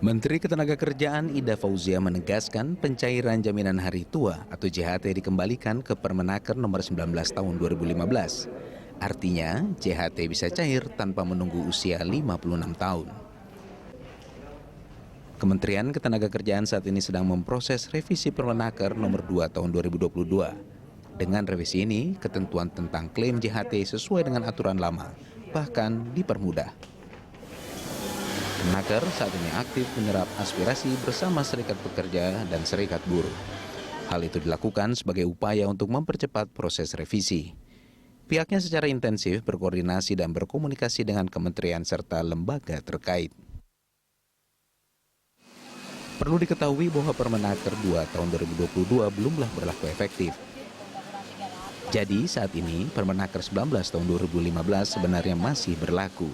Menteri Ketenagakerjaan Ida Fauzia menegaskan pencairan jaminan hari tua atau JHT dikembalikan ke Permenaker nomor 19 tahun 2015. Artinya, JHT bisa cair tanpa menunggu usia 56 tahun. Kementerian Ketenagakerjaan saat ini sedang memproses revisi Permenaker nomor 2 tahun 2022. Dengan revisi ini, ketentuan tentang klaim JHT sesuai dengan aturan lama, bahkan dipermudah. Permenaker saat ini aktif menyerap aspirasi bersama serikat pekerja dan serikat buruh. Hal itu dilakukan sebagai upaya untuk mempercepat proses revisi. Pihaknya secara intensif berkoordinasi dan berkomunikasi dengan kementerian serta lembaga terkait. Perlu diketahui bahwa Permenaker 2 tahun 2022 belumlah berlaku efektif. Jadi saat ini Permenaker 19 tahun 2015 sebenarnya masih berlaku.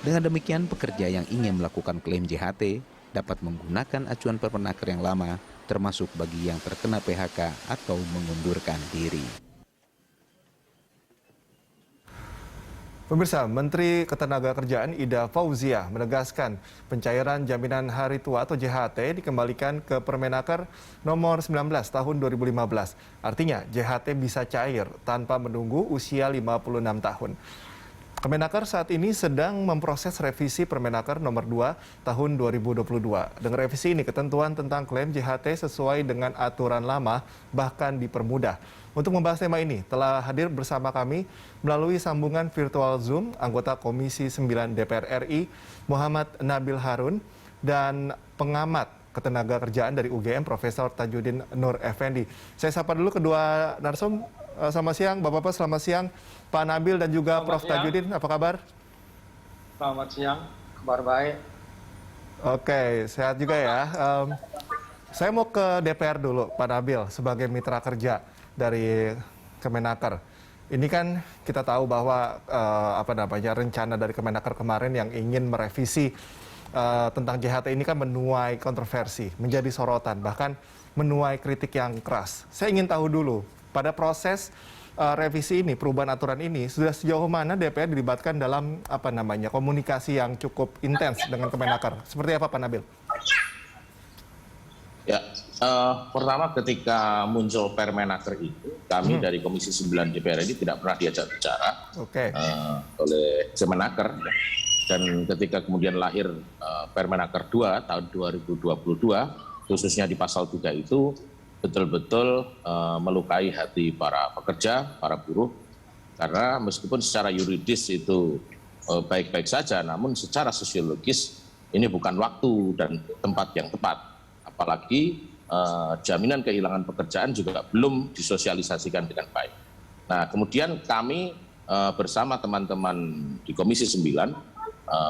Dengan demikian, pekerja yang ingin melakukan klaim JHT dapat menggunakan acuan Permenaker yang lama, termasuk bagi yang terkena PHK atau mengundurkan diri. Pemirsa, Menteri Ketenagakerjaan Ida Fauzia menegaskan pencairan jaminan hari tua atau JHT dikembalikan ke Permenaker nomor 19 tahun 2015. Artinya, JHT bisa cair tanpa menunggu usia 56 tahun. Kemenaker saat ini sedang memproses revisi Permenaker nomor 2 tahun 2022. Dengan revisi ini, ketentuan tentang klaim JHT sesuai dengan aturan lama bahkan dipermudah. Untuk membahas tema ini, telah hadir bersama kami melalui sambungan virtual Zoom anggota Komisi 9 DPR RI, Muhammad Nabil Harun, dan pengamat ketenagakerjaan dari UGM, Profesor Tajudin Nur Effendi. Saya sapa dulu kedua narsum. Selamat siang, Bapak-Bapak. Selamat siang, Pak Nabil dan juga Prof. Tajudin. Apa kabar? Selamat siang, kabar baik. Oke, sehat juga ya. Saya mau ke DPR dulu, Pak Nabil, sebagai mitra kerja dari Kemenaker. Ini kan kita tahu bahwa rencana dari Kemenaker kemarin yang ingin merevisi tentang JHT ini kan menuai kontroversi, menjadi sorotan, bahkan menuai kritik yang keras. Saya ingin tahu dulu, pada proses revisi ini, perubahan aturan ini, sudah sejauh mana DPR dilibatkan dalam komunikasi yang cukup intens dengan Kemenaker? Seperti apa, Pak Nabil? Ya, pertama ketika muncul Permenaker itu, kami dari Komisi 9 DPR ini tidak pernah diajak bicara oleh Kemenaker. Dan ketika kemudian lahir Permenaker 2 tahun 2022, khususnya di pasal 3 itu, betul-betul melukai hati para pekerja, para buruh, karena meskipun secara yuridis itu baik-baik saja, namun secara sosiologis ini bukan waktu dan tempat yang tepat. Apalagi jaminan kehilangan pekerjaan juga belum disosialisasikan dengan baik. Nah, kemudian kami bersama teman-teman di Komisi 9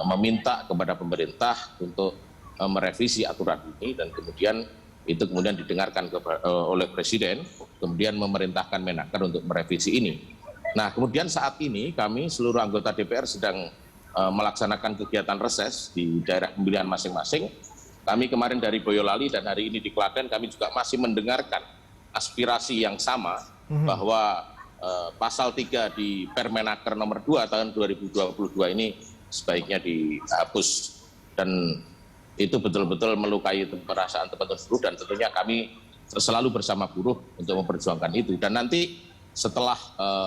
meminta kepada pemerintah untuk merevisi aturan ini, dan kemudian itu kemudian didengarkan oleh Presiden, kemudian memerintahkan Menaker untuk merevisi ini. Nah, kemudian saat ini kami seluruh anggota DPR sedang melaksanakan kegiatan reses di daerah pemilihan masing-masing. Kami kemarin dari Boyolali dan hari ini di Klaten, kami juga masih mendengarkan aspirasi yang sama bahwa pasal 3 di Permenaker nomor 2 tahun 2022 ini sebaiknya dihapus, dan itu betul-betul melukai perasaan teman-teman buruh, dan tentunya kami selalu bersama buruh untuk memperjuangkan itu. Dan nanti setelah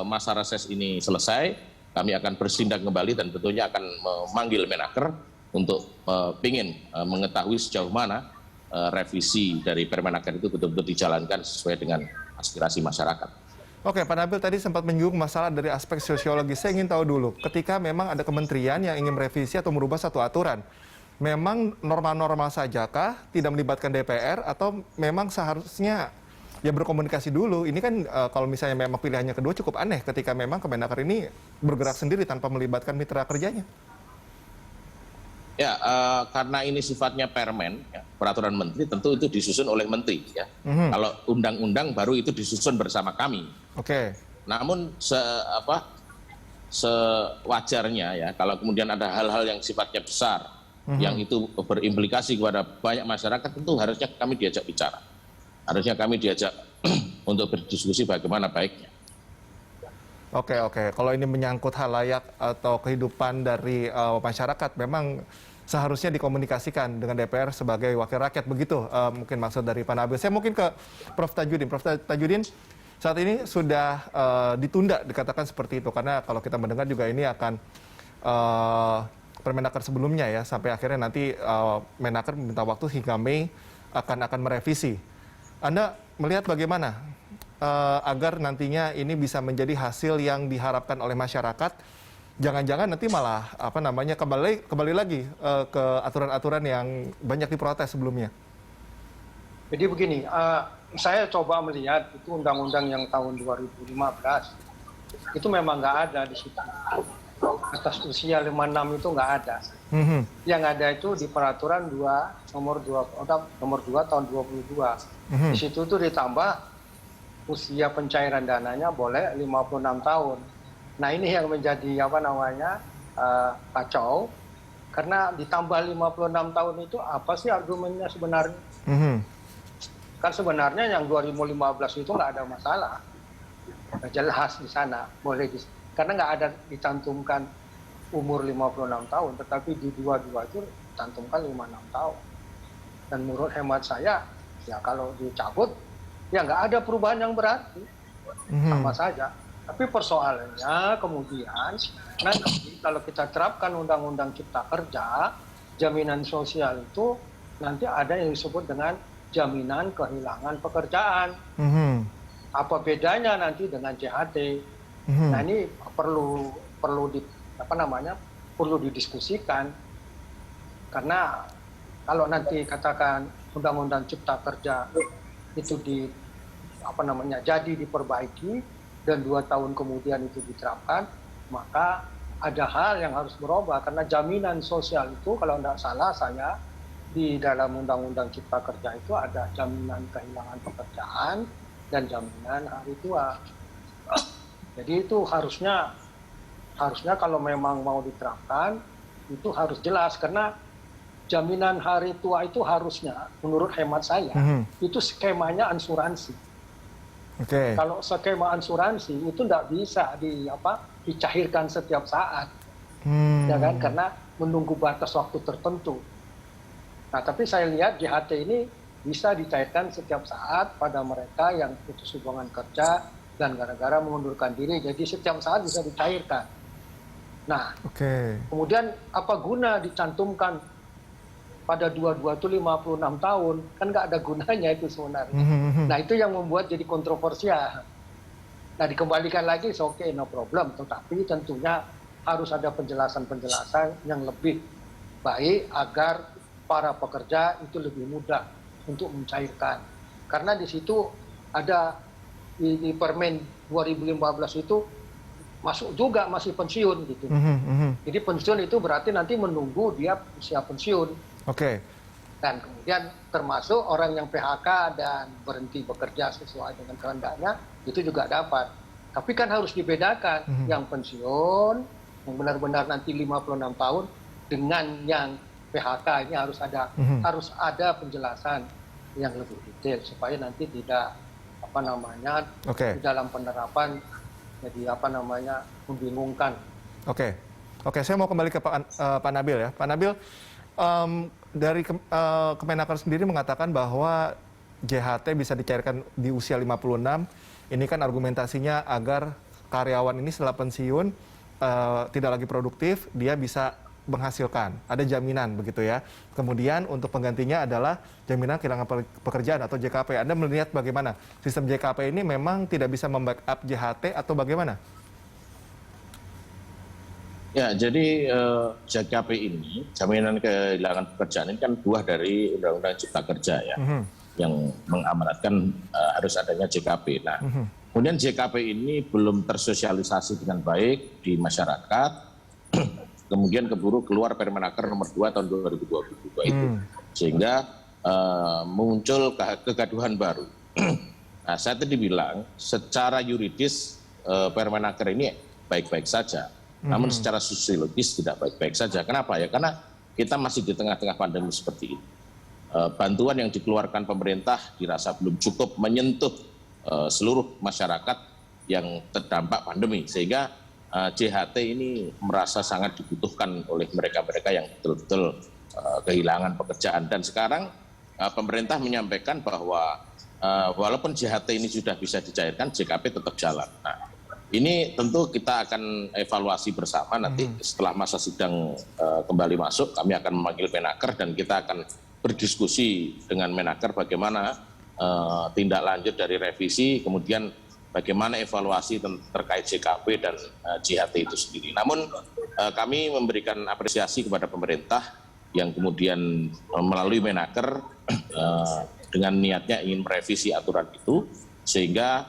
masa reses ini selesai, kami akan bersindak kembali dan tentunya akan memanggil Menaker untuk ingin mengetahui sejauh mana revisi dari Permenaker itu betul-betul dijalankan sesuai dengan aspirasi masyarakat. Oke, Pak Nabil tadi sempat menyinggung masalah dari aspek sosiologis. Saya ingin tahu dulu, ketika memang ada kementerian yang ingin merevisi atau merubah satu aturan, memang norma-norma sajakah, tidak melibatkan DPR, atau memang seharusnya ya berkomunikasi dulu? Ini kan kalau misalnya memang pilihannya kedua cukup aneh ketika memang Kemenaker ini bergerak sendiri tanpa melibatkan mitra kerjanya. Ya, karena ini sifatnya permen, ya, peraturan menteri, tentu itu disusun oleh menteri. Ya. Kalau undang-undang baru itu disusun bersama kami. Oke. Namun sewajarnya ya, kalau kemudian ada hal-hal yang sifatnya besar, yang itu berimplikasi kepada banyak masyarakat, tentu harusnya kami diajak bicara. Harusnya kami diajak untuk berdiskusi bagaimana baiknya. Oke. Kalau ini menyangkut halayak atau kehidupan dari masyarakat, memang seharusnya dikomunikasikan dengan DPR sebagai wakil rakyat, begitu mungkin maksud dari Pak Nabil. Saya mungkin ke Prof. Tajudin. Prof. Tajudin, saat ini sudah ditunda, dikatakan seperti itu, karena kalau kita mendengar juga ini akan Permenaker sebelumnya ya, sampai akhirnya nanti Menaker meminta waktu hingga Mei akan merevisi. Anda melihat bagaimana agar nantinya ini bisa menjadi hasil yang diharapkan oleh masyarakat? Jangan-jangan nanti malah kembali lagi ke aturan-aturan yang banyak diprotes sebelumnya. Jadi begini, saya coba melihat itu undang-undang yang tahun 2015 itu memang nggak ada di situ. Atas usia 56 itu nggak ada. Yang ada itu di peraturan nomor 2 tahun 22. Di situ tuh ditambah usia pencairan dananya boleh 56 tahun. Nah ini yang menjadi kacau, karena ditambah 56 tahun itu apa sih argumennya sebenarnya? Kan sebenarnya yang 2015 itu nggak ada masalah, jelas di sana boleh karena nggak ada dicantumkan umur 56 tahun, tetapi di 22 itu dicantumkan 56 tahun. Dan menurut hemat saya, ya kalau dicabut, ya nggak ada perubahan yang berarti, sama saja. Tapi persoalannya kemudian, nanti kalau kita terapkan Undang-Undang Cipta Kerja, jaminan sosial itu nanti ada yang disebut dengan jaminan kehilangan pekerjaan. Apa bedanya nanti dengan JHT? Nah ini perlu didiskusikan, karena kalau nanti katakan Undang-Undang Cipta Kerja itu jadi diperbaiki dan 2 tahun kemudian itu diterapkan, maka ada hal yang harus berubah, karena jaminan sosial itu kalau tidak salah saya di dalam Undang-Undang Cipta Kerja itu ada jaminan kehilangan pekerjaan dan jaminan hari tua. Jadi itu harusnya kalau memang mau diterapkan itu harus jelas, karena jaminan hari tua itu harusnya menurut hemat saya itu skemanya asuransi. Kalau skema asuransi itu tidak bisa dicairkan setiap saat, ya kan? Karena menunggu batas waktu tertentu. Nah, tapi saya lihat JHT ini bisa dicairkan setiap saat pada mereka yang putus hubungan kerja dan gara-gara mengundurkan diri, jadi setiap saat bisa dicairkan. Nah, kemudian apa guna dicantumkan pada 22 itu 56 tahun, kan nggak ada gunanya itu sebenarnya. Nah itu yang membuat jadi kontroversial. Nah dikembalikan lagi, oke, no problem, tetapi tentunya harus ada penjelasan-penjelasan yang lebih baik agar para pekerja itu lebih mudah untuk mencairkan. Karena di situ ada di Permen 2015 itu masuk juga masih pensiun gitu. Jadi pensiun itu berarti nanti menunggu dia usia pensiun. Dan kemudian termasuk orang yang PHK dan berhenti bekerja sesuai dengan kehendaknya itu juga dapat. Tapi kan harus dibedakan yang pensiun yang benar-benar nanti 56 tahun dengan yang PHK, ini harus ada penjelasan yang lebih detail supaya nanti tidak di dalam penerapan jadi membingungkan. Oke, saya mau kembali ke Pak Nabil ya. Pak Nabil, dari Kemenaker sendiri mengatakan bahwa JHT bisa dicairkan di usia 56. Ini kan argumentasinya agar karyawan ini setelah pensiun tidak lagi produktif, dia bisa menghasilkan. Ada jaminan begitu ya. Kemudian untuk penggantinya adalah jaminan kehilangan pekerjaan atau JKP. Anda melihat bagaimana sistem JKP ini memang tidak bisa membackup JHT atau bagaimana? Ya, jadi JKP ini, jaminan kehilangan pekerjaan ini kan buah dari Undang-Undang Cipta Kerja ya, yang mengamanatkan harus adanya JKP. Nah, kemudian JKP ini belum tersosialisasi dengan baik di masyarakat, kemudian keburu keluar Permenaker nomor 2 tahun 2022 itu, sehingga muncul kegaduhan baru. Nah, saya tadi bilang secara yuridis Permenaker ini baik-baik saja. Namun secara sosiologis tidak baik-baik saja. Kenapa ya? Karena kita masih di tengah-tengah pandemi seperti ini. Bantuan yang dikeluarkan pemerintah dirasa belum cukup menyentuh seluruh masyarakat yang terdampak pandemi. Sehingga JHT ini merasa sangat dibutuhkan oleh mereka-mereka yang betul-betul kehilangan pekerjaan. Dan sekarang pemerintah menyampaikan bahwa walaupun JHT ini sudah bisa dicairkan, JKP tetap jalan. Nah, ini tentu kita akan evaluasi bersama nanti setelah masa sidang kembali masuk, kami akan memanggil Menaker dan kita akan berdiskusi dengan Menaker bagaimana tindak lanjut dari revisi, kemudian bagaimana evaluasi terkait JKP dan JHT itu sendiri. Namun kami memberikan apresiasi kepada pemerintah yang kemudian melalui Menaker dengan niatnya ingin merevisi aturan itu sehingga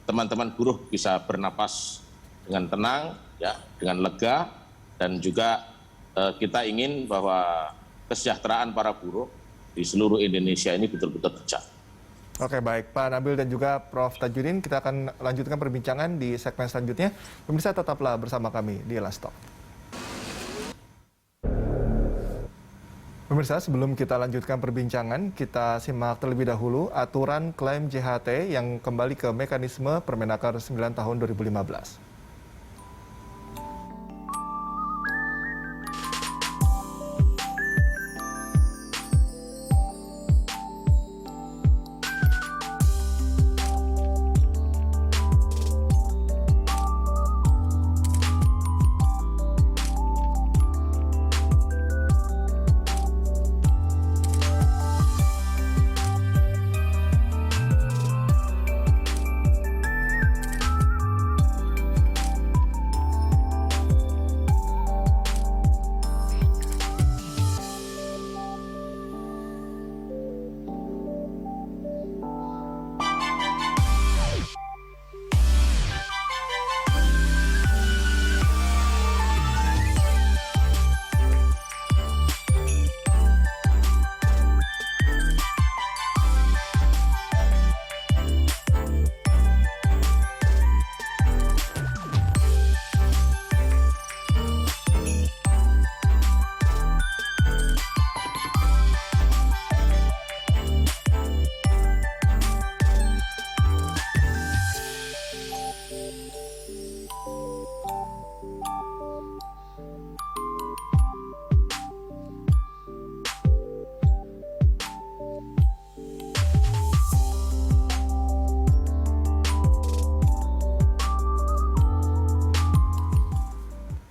teman-teman buruh bisa bernapas dengan tenang, ya, dengan lega, dan juga kita ingin bahwa kesejahteraan para buruh di seluruh Indonesia ini betul-betul terjaga. Oke, baik Pak Nabil dan juga Prof. Tajudin, kita akan lanjutkan perbincangan di segmen selanjutnya. Pemirsa tetaplah bersama kami di Last Talk. Pemirsa, sebelum kita lanjutkan perbincangan, kita simak terlebih dahulu aturan klaim JHT yang kembali ke mekanisme Permenaker 9 tahun 2015.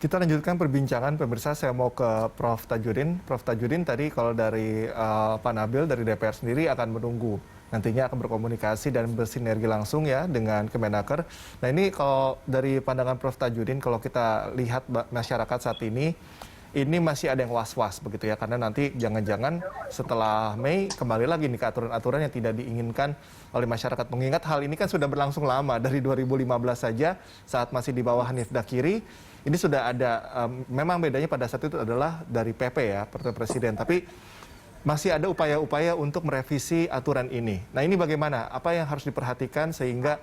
Kita lanjutkan perbincangan, pemirsa. Saya mau ke Prof. Tajudin. Prof. Tajudin, tadi kalau dari Pak Nabil, dari DPR sendiri akan menunggu. Nantinya akan berkomunikasi dan bersinergi langsung ya dengan Kemenaker. Nah ini kalau dari pandangan Prof. Tajudin, kalau kita lihat masyarakat saat ini masih ada yang was-was begitu ya. Karena nanti jangan-jangan setelah Mei kembali lagi nih ke aturan-aturan yang tidak diinginkan oleh masyarakat. Mengingat hal ini kan sudah berlangsung lama, dari 2015 saja saat masih di bawah Hanif Dakiri. Ini sudah ada, memang bedanya pada saat itu adalah dari PP ya, Peraturan Presiden. Tapi masih ada upaya-upaya untuk merevisi aturan ini. Nah ini bagaimana? Apa yang harus diperhatikan sehingga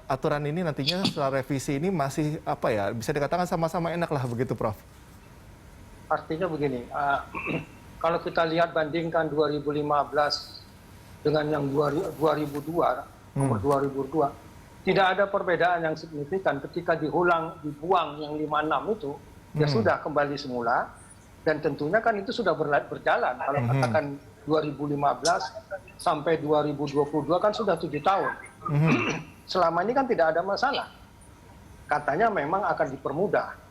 aturan ini nantinya setelah revisi ini masih bisa dikatakan sama-sama enak lah begitu, Prof? Artinya begini, kalau kita lihat bandingkan 2015 dengan yang 2002, nomor 2002, tidak ada perbedaan yang signifikan. Ketika dibuang yang 56 itu, ya sudah kembali semula. Dan tentunya kan itu sudah berjalan. Kalau katakan 2015 sampai 2022 kan sudah 7 tahun. Selama ini kan tidak ada masalah. Katanya memang akan dipermudah.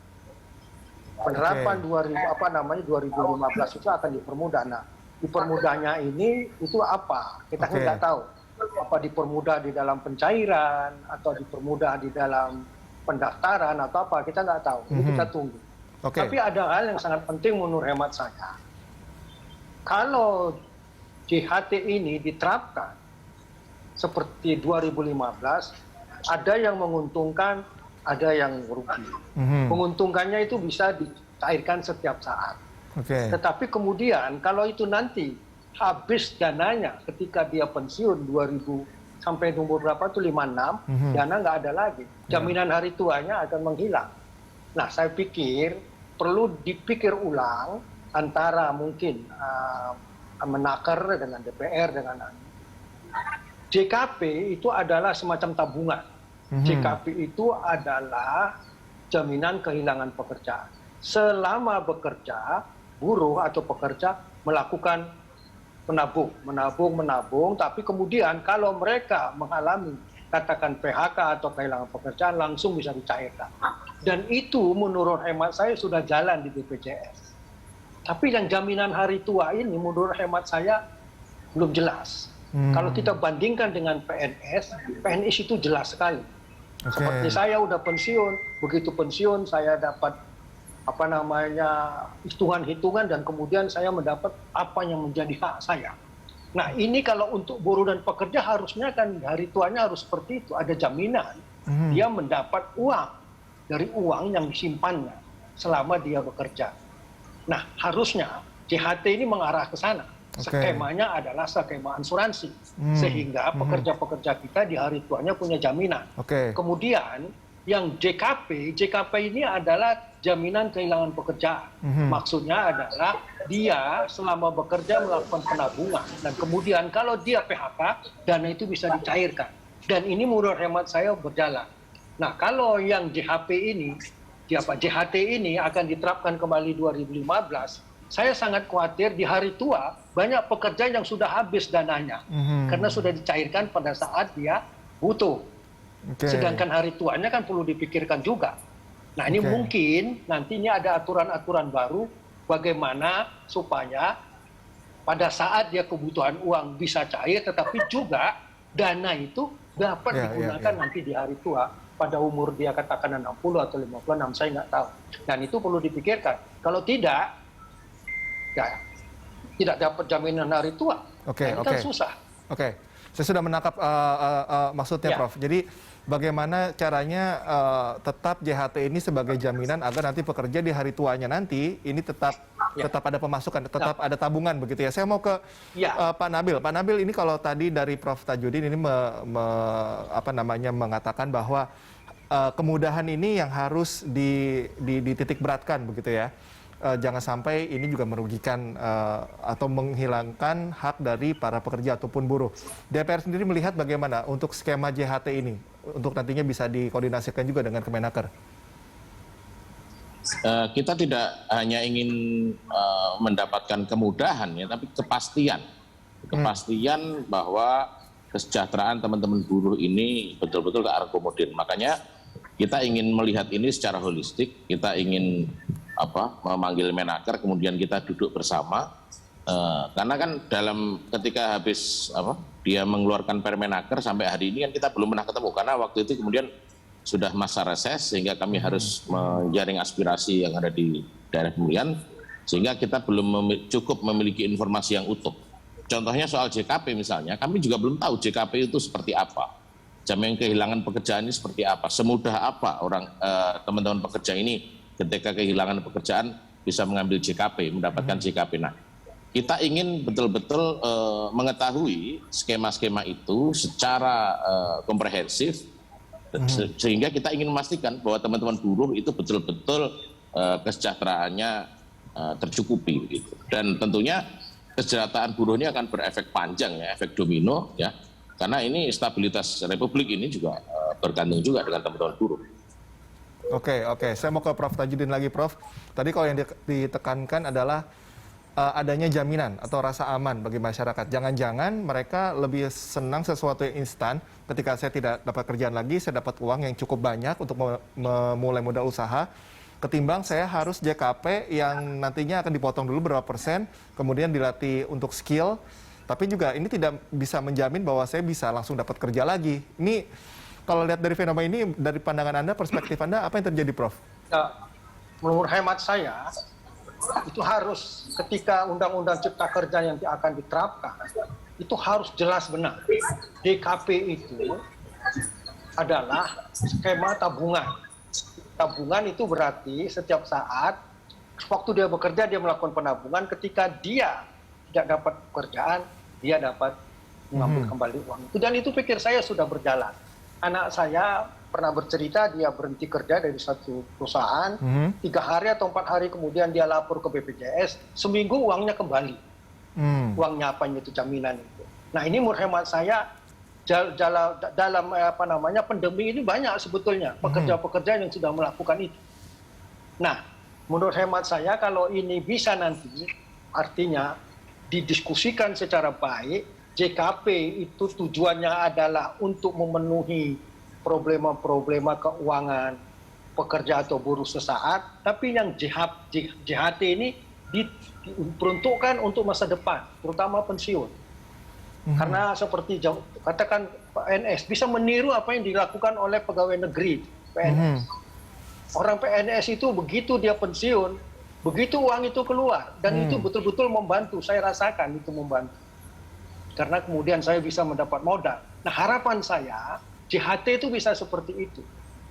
Penerapan 2015 itu akan dipermudah. Nah, dipermudahnya ini itu apa? Kita tidak tahu. Apa dipermudah di dalam pencairan atau dipermudah di dalam pendaftaran atau apa, kita nggak tahu. Ini kita tunggu. Tapi ada hal yang sangat penting menurut hemat saya. Kalau JHT ini diterapkan seperti 2015, ada yang menguntungkan, ada yang merugi. Menguntungkannya itu bisa dicairkan setiap saat. Tetapi kemudian kalau itu nanti habis dananya ketika dia pensiun 2000 sampai nomor berapa itu 56, dana nggak ada lagi. Jaminan hari tuanya akan menghilang. Nah, saya pikir perlu dipikir ulang antara mungkin Menaker dengan DPR dengan JKP itu adalah semacam tabungan. JKP itu adalah jaminan kehilangan pekerjaan. Selama bekerja buruh atau pekerja melakukan menabung, tapi kemudian kalau mereka mengalami katakan PHK atau kehilangan pekerjaan langsung bisa dicairkan. Dan itu menurut hemat saya sudah jalan di BPJS. Tapi yang jaminan hari tua ini menurut hemat saya belum jelas. Kalau kita bandingkan dengan PNS itu jelas sekali. Seperti saya udah pensiun, begitu pensiun saya dapat hitungan-hitungan dan kemudian saya mendapat apa yang menjadi hak saya. Nah ini kalau untuk buruh dan pekerja harusnya kan hari tuanya harus seperti itu, ada jaminan dia mendapat uang dari uang yang disimpannya selama dia bekerja. Nah harusnya JHT ini mengarah ke sana. Skemanya adalah skema asuransi sehingga pekerja-pekerja kita di hari tuanya punya jaminan. Kemudian yang JKP ini adalah jaminan kehilangan pekerjaan. Maksudnya adalah dia selama bekerja melakukan penabungan dan kemudian kalau dia PHK dana itu bisa dicairkan. Dan ini menurut hemat saya berjalan. Nah kalau yang JHT ini akan diterapkan kembali 2015. Saya sangat khawatir di hari tua banyak pekerja yang sudah habis dananya karena sudah dicairkan pada saat dia butuh. Sedangkan hari tuanya kan perlu dipikirkan juga. Nah ini mungkin nantinya ada aturan-aturan baru bagaimana supaya pada saat dia kebutuhan uang bisa cair tetapi juga dana itu dapat digunakan nanti di hari tua pada umur dia katakan 60 atau 56 saya nggak tahu. Dan itu perlu dipikirkan. Kalau tidak ya tidak dapat jaminan hari tua. Ini kan susah. Saya sudah menangkap maksudnya Prof. Jadi bagaimana caranya tetap JHT ini sebagai jaminan agar nanti pekerja di hari tuanya nanti ini tetap ada pemasukan, tetap ada tabungan begitu ya. Saya mau ke Pak Nabil. Pak Nabil ini kalau tadi dari Prof Tajudin ini mengatakan bahwa kemudahan ini yang harus dititik beratkan begitu ya. Jangan sampai ini juga merugikan atau menghilangkan hak dari para pekerja ataupun buruh. DPR sendiri melihat bagaimana untuk skema JHT ini untuk nantinya bisa dikoordinasikan juga dengan Kemenaker? Kita tidak hanya ingin mendapatkan kemudahan ya, tapi kepastian bahwa kesejahteraan teman-teman buruh ini betul-betul terakomodir. Makanya kita ingin melihat ini secara holistik. Kita ingin memanggil Menaker, kemudian kita duduk bersama, karena kan ketika habis dia mengeluarkan Permenaker sampai hari ini kan kita belum pernah ketemu, karena waktu itu kemudian sudah masa reses sehingga kami harus menjaring aspirasi yang ada di daerah pemilihan sehingga kita belum cukup memiliki informasi yang utuh. Contohnya soal JKP misalnya, kami juga belum tahu JKP itu seperti apa, jaminan kehilangan pekerjaan ini seperti apa, semudah apa orang teman-teman pekerja ini ketika kehilangan pekerjaan bisa mengambil JKP, mendapatkan JKP. Nah, kita ingin betul-betul mengetahui skema-skema itu secara komprehensif, sehingga kita ingin memastikan bahwa teman-teman buruh itu betul-betul kesejahteraannya tercukupi. Gitu. Dan tentunya kesejahteraan buruh ini akan berefek panjang, ya, efek domino, ya, karena ini stabilitas Republik ini juga bergantung juga dengan teman-teman buruh. Oke. Saya mau ke Prof Tajudin lagi, Prof. Tadi kalau yang ditekankan adalah adanya jaminan atau rasa aman bagi masyarakat. Jangan-jangan mereka lebih senang sesuatu yang instan. Ketika saya tidak dapat kerjaan lagi, saya dapat uang yang cukup banyak untuk memulai modal usaha. Ketimbang saya harus JKP yang nantinya akan dipotong dulu berapa persen, kemudian dilatih untuk skill. Tapi juga ini tidak bisa menjamin bahwa saya bisa langsung dapat kerja lagi. Ini kalau lihat dari fenomena ini, dari pandangan Anda, perspektif Anda, apa yang terjadi, Prof? Menurut hemat saya, itu harus ketika Undang-Undang Cipta Kerja yang akan diterapkan, itu harus jelas benar. DKP itu adalah skema tabungan. Tabungan itu berarti setiap saat, waktu dia bekerja, dia melakukan penabungan, ketika dia tidak dapat pekerjaan, dia dapat mengambil kembali uang itu. Dan itu pikir saya sudah berjalan. Anak saya pernah bercerita dia berhenti kerja dari satu perusahaan, 3 hari atau 4 hari kemudian dia lapor ke BPJS, seminggu uangnya kembali. Uangnya apanya itu, jaminan itu. Nah ini menurut hemat saya, dalam pandemi ini banyak sebetulnya pekerja-pekerja yang sudah melakukan itu. Nah menurut hemat saya kalau ini bisa nanti artinya didiskusikan secara baik, JKP itu tujuannya adalah untuk memenuhi problema-problema keuangan pekerja atau buruh sesaat, tapi yang JHT ini diperuntukkan untuk masa depan, terutama pensiun. Karena seperti katakan PNS bisa meniru apa yang dilakukan oleh pegawai negeri PNS. Orang PNS itu begitu dia pensiun, begitu uang itu keluar dan itu betul-betul membantu. Saya rasakan itu membantu. Karena kemudian saya bisa mendapat modal. Nah, harapan saya JHT itu bisa seperti itu.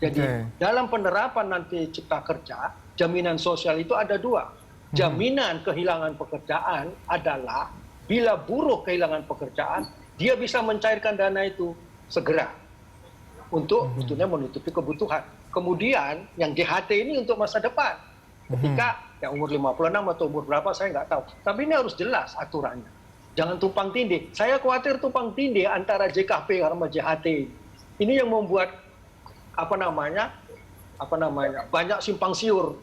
Jadi dalam penerapan nanti Cipta Kerja, jaminan sosial itu ada dua. Jaminan kehilangan pekerjaan adalah bila buruh kehilangan pekerjaan, dia bisa mencairkan dana itu segera untuk sebetulnya menutupi kebutuhan. Kemudian yang JHT ini untuk masa depan. Ketika yang umur 56 atau umur berapa saya nggak tahu. Tapi ini harus jelas aturannya. Jangan tumpang tindih. Saya khawatir tumpang tindih antara JKP sama JHT. Ini yang membuat banyak simpang siur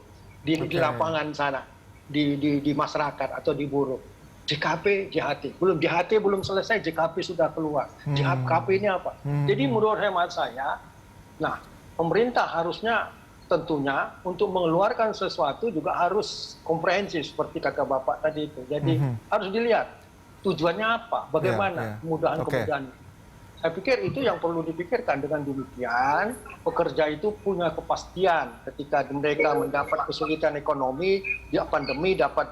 di lapangan sana, di masyarakat atau di buruh. JKP, JHT. JHT belum selesai, JKP sudah keluar. JKP ini apa? Jadi menurut hemat saya, nah pemerintah harusnya tentunya untuk mengeluarkan sesuatu juga harus komprehensif seperti kata Bapak tadi itu. Jadi harus dilihat tujuannya apa, bagaimana kemudahan-kemudahan. Saya pikir itu yang perlu dipikirkan. Dengan demikian, pekerja itu punya kepastian ketika mereka mendapat kesulitan ekonomi, pandemi dapat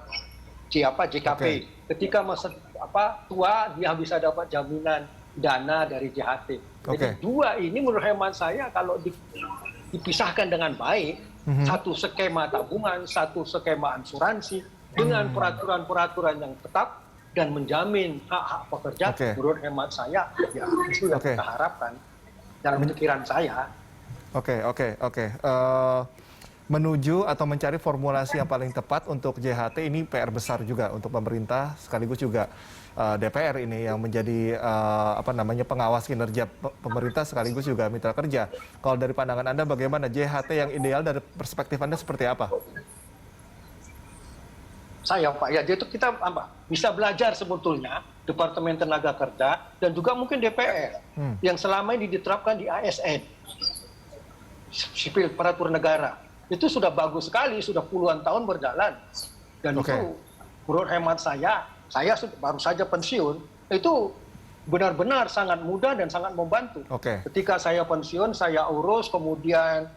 JKP. Ketika masa tua dia bisa dapat jaminan dana dari JHT. Jadi dua ini menurut hemat saya kalau dipisahkan dengan baik, satu skema tabungan, satu skema asuransi dengan peraturan-peraturan yang ketat dan menjamin hak-hak pekerja, menurut hemat saya ya itu yang kita harapkan dalam pikiran saya. Menuju atau mencari formulasi yang paling tepat untuk JHT ini PR besar juga untuk pemerintah sekaligus juga DPR ini yang menjadi pengawas kinerja pemerintah sekaligus juga mitra kerja. Kalau dari pandangan Anda bagaimana JHT yang ideal dari perspektif Anda seperti apa? Saya Pak, ya itu kita bisa belajar sebetulnya Departemen Tenaga Kerja dan juga mungkin DPR yang selama ini diterapkan di ASN, sipil peraturan negara. Itu sudah bagus sekali, sudah puluhan tahun berjalan. Dan itu menurut hemat saya baru saja pensiun, itu benar-benar sangat mudah dan sangat membantu. Ketika saya pensiun, saya urus, kemudian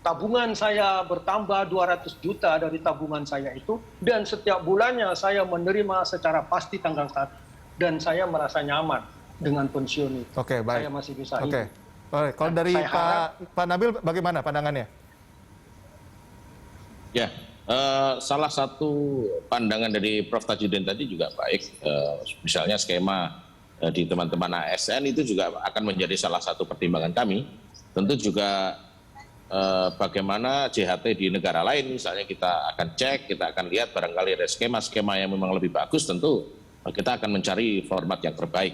tabungan saya bertambah 200 juta dari tabungan saya itu, dan setiap bulannya saya menerima secara pasti tanggal 1. Dan saya merasa nyaman dengan pensiun itu. Saya masih bisa hidup. Kalau dari Pak Nabil bagaimana pandangannya? Ya, salah satu pandangan dari Prof. Tajudin tadi juga baik. Misalnya skema di teman-teman ASN itu juga akan menjadi salah satu pertimbangan kami. Tentu juga bagaimana JHT di negara lain, misalnya kita akan cek, kita akan lihat barangkali ada skema-skema yang memang lebih bagus, tentu kita akan mencari format yang terbaik.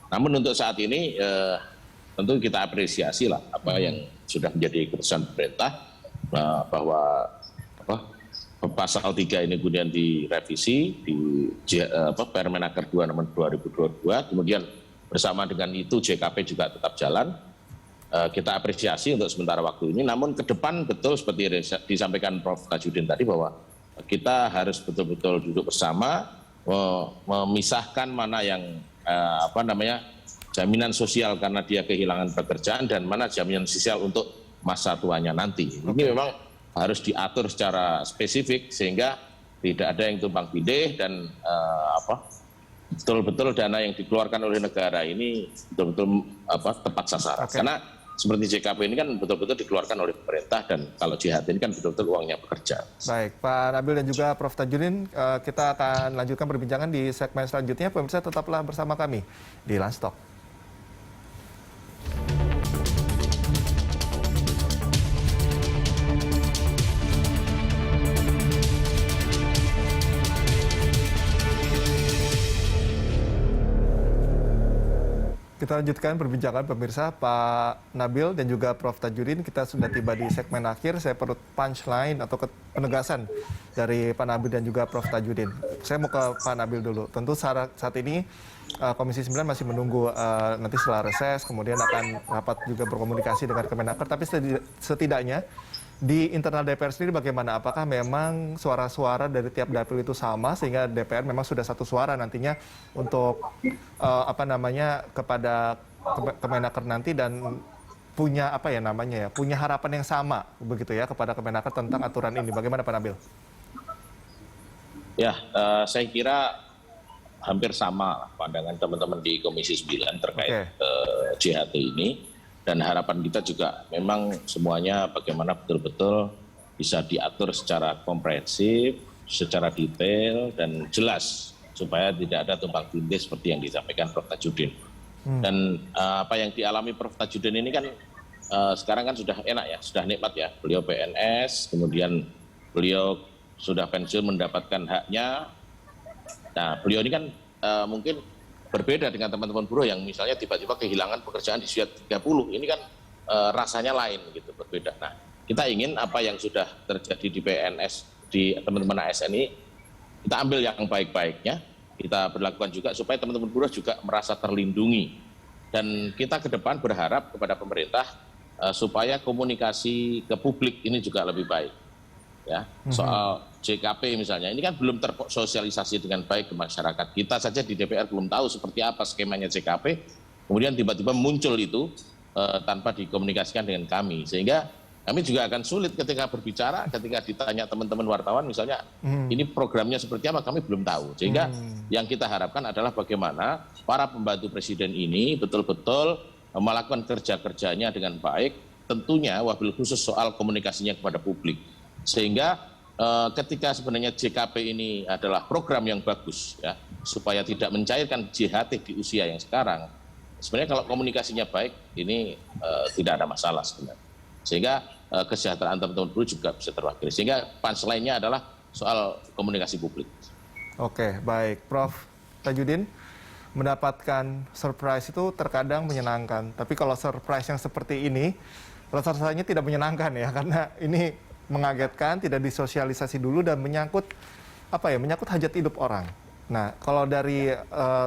Namun untuk saat ini tentu kita apresiasi lah apa yang sudah menjadi keputusan pemerintah bahwa pasal 3 ini kemudian direvisi di Permenaker 2 nomor 2022, kemudian bersama dengan itu JKP juga tetap jalan. Kita apresiasi untuk sementara waktu ini, namun ke depan betul seperti disampaikan Prof. Tajudin tadi bahwa kita harus betul-betul duduk bersama, memisahkan mana yang jaminan sosial karena dia kehilangan pekerjaan dan mana jaminan sosial untuk masa tuanya nanti. Ini memang harus diatur secara spesifik sehingga tidak ada yang tumpang tindih dan betul-betul dana yang dikeluarkan oleh negara ini betul-betul tepat sasaran. Karena seperti JKP ini kan betul-betul dikeluarkan oleh pemerintah dan kalau JHT ini kan betul-betul uangnya pekerja. Baik, Pak Nabil dan juga Prof. Tajudin, kita akan lanjutkan perbincangan di segmen selanjutnya. Pemirsa tetaplah bersama kami di Lunch Talk. Kita lanjutkan perbincangan pemirsa, Pak Nabil dan juga Prof. Tajudin. Kita sudah tiba di segmen akhir. Saya perlu punchline atau penegasan dari Pak Nabil dan juga Prof. Tajudin. Saya mau ke Pak Nabil dulu. Tentu saat ini Komisi 9 masih menunggu nanti setelah reses, kemudian akan rapat juga berkomunikasi dengan Kemenaker. Tapi setidaknya di internal DPR sendiri bagaimana? Apakah memang suara-suara dari tiap dapil itu sama sehingga DPR memang sudah satu suara nantinya untuk kepada Kemenaker nanti dan punya punya harapan yang sama begitu ya kepada Kemenaker tentang aturan ini. Bagaimana Pak Nabil? Ya, saya kira hampir sama pandangan teman-teman di Komisi 9 terkait JHT ini. Dan harapan kita juga memang semuanya bagaimana betul-betul bisa diatur secara komprehensif, secara detail dan jelas supaya tidak ada tumpang tindih seperti yang disampaikan Prof. Tajudin. Dan apa yang dialami Prof. Tajudin ini kan sekarang kan sudah enak ya, sudah nikmat ya. Beliau PNS, kemudian beliau sudah pensiun mendapatkan haknya. Nah, beliau ini kan mungkin berbeda dengan teman-teman buruh yang misalnya tiba-tiba kehilangan pekerjaan di usia 30, ini kan rasanya lain gitu, berbeda. Nah, kita ingin apa yang sudah terjadi di PNS, di teman-teman ASN ini, kita ambil yang baik-baiknya, kita berlakukan juga supaya teman-teman buruh juga merasa terlindungi. Dan kita ke depan berharap kepada pemerintah supaya komunikasi ke publik ini juga lebih baik. Ya, soal JKP misalnya, ini kan belum tersosialisasi dengan baik ke masyarakat. Kita saja di DPR belum tahu seperti apa skemanya JKP, kemudian tiba-tiba muncul itu tanpa dikomunikasikan dengan kami. Sehingga kami juga akan sulit ketika berbicara, ketika ditanya teman-teman wartawan misalnya, ini programnya seperti apa, kami belum tahu. Sehingga yang kita harapkan adalah bagaimana para pembantu presiden ini betul-betul melakukan kerja-kerjanya dengan baik, tentunya wabil khusus soal komunikasinya kepada publik. Sehingga ketika sebenarnya JKP ini adalah program yang bagus ya, supaya tidak mencairkan JHT di usia yang sekarang, sebenarnya kalau komunikasinya baik ini tidak ada masalah sebenarnya. Sehingga kesejahteraan teman-teman buruh juga bisa terwakili. Sehingga punchline-nya adalah soal komunikasi publik. Oke, baik. Prof. Tajudin, mendapatkan surprise itu terkadang menyenangkan. Tapi kalau surprise yang seperti ini, rasa-rasanya tidak menyenangkan ya, karena ini mengagetkan, tidak disosialisasi dulu dan menyangkut menyangkut hajat hidup orang. Nah, kalau dari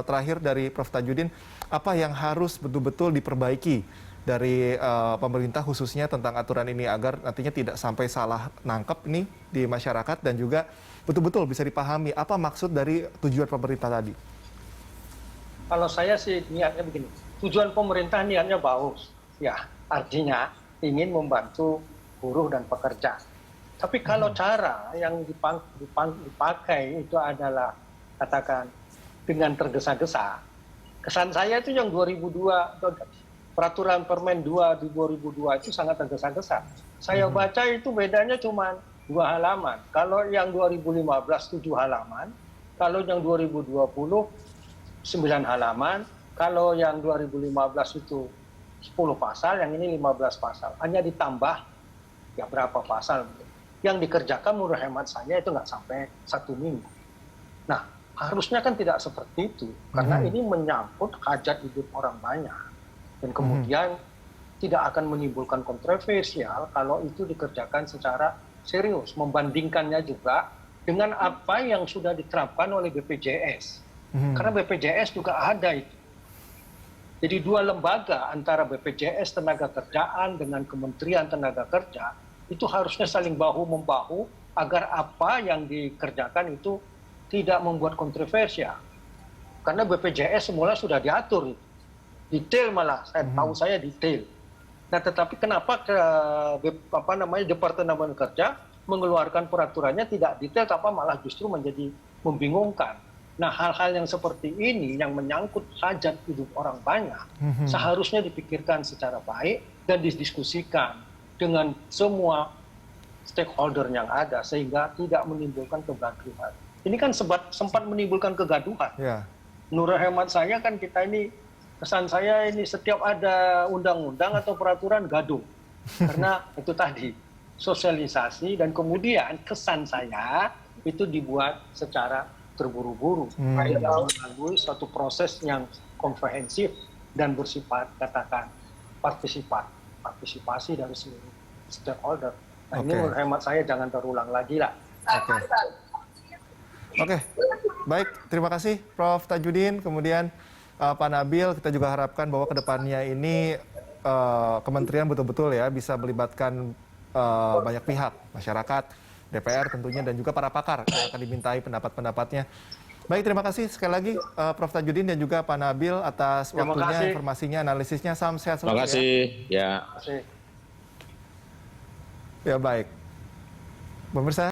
terakhir dari Prof. Tajudin, apa yang harus betul-betul diperbaiki dari pemerintah khususnya tentang aturan ini agar nantinya tidak sampai salah nangkep nih di masyarakat dan juga betul-betul bisa dipahami apa maksud dari tujuan pemerintah tadi? Kalau saya sih niatnya begini, tujuan pemerintah niatnya bagus, ya artinya ingin membantu buruh dan pekerja. Tapi kalau cara yang dipakai itu adalah katakan dengan tergesa-gesa, kesan saya itu yang 2002 peraturan Permen 2 di 2002 itu sangat tergesa-gesa. Saya baca itu bedanya cuma 2 halaman. Kalau yang 2015 7 halaman, kalau yang 2020 9 halaman, kalau yang 2015 itu 10 pasal, yang ini 15 pasal. Hanya ditambah ya berapa pasal. Yang dikerjakan menurut hemat saya itu nggak sampai 1 minggu. Nah, harusnya kan tidak seperti itu. Karena ini menyangkut hajat hidup orang banyak. Dan kemudian tidak akan menimbulkan kontroversial kalau itu dikerjakan secara serius. Membandingkannya juga dengan apa yang sudah diterapkan oleh BPJS. Karena BPJS juga ada itu. Jadi 2 lembaga antara BPJS Tenagakerjaan dengan Kementerian Tenaga Kerja itu harusnya saling bahu-membahu agar apa yang dikerjakan itu tidak membuat kontroversial. Karena BPJS semula sudah diatur. Detail malah, saya detail. Nah, tetapi kenapa Departemen Kerja mengeluarkan peraturannya tidak detail, tapi malah justru menjadi membingungkan. Nah, hal-hal yang seperti ini yang menyangkut hajat hidup orang banyak seharusnya dipikirkan secara baik dan didiskusikan dengan semua stakeholder yang ada sehingga tidak menimbulkan kegaduhan. Ini kan sempat menimbulkan kegaduhan. Yeah. Menurut hemat saya kan kita ini, kesan saya ini setiap ada undang-undang atau peraturan gaduh. Karena itu tadi, sosialisasi dan kemudian kesan saya itu dibuat secara terburu-buru. Melalui suatu proses yang komprehensif dan bersifat katakan partisipasi dari seluruh stakeholder. Nah, ini menurut hemat saya jangan terulang lagi lah. Oke, baik. Terima kasih Prof. Tajudin. Kemudian Pak Nabil, kita juga harapkan bahwa kedepannya ini kementerian betul-betul ya bisa melibatkan banyak pihak, masyarakat, DPR tentunya, dan juga para pakar yang akan dimintai pendapat-pendapatnya. Baik, terima kasih sekali lagi Prof. Tajudin dan juga Pak Nabil atas waktunya, informasinya, analisisnya. Salam sehat selalu. Terima kasih. Ya. Ya, baik. Pemirsa.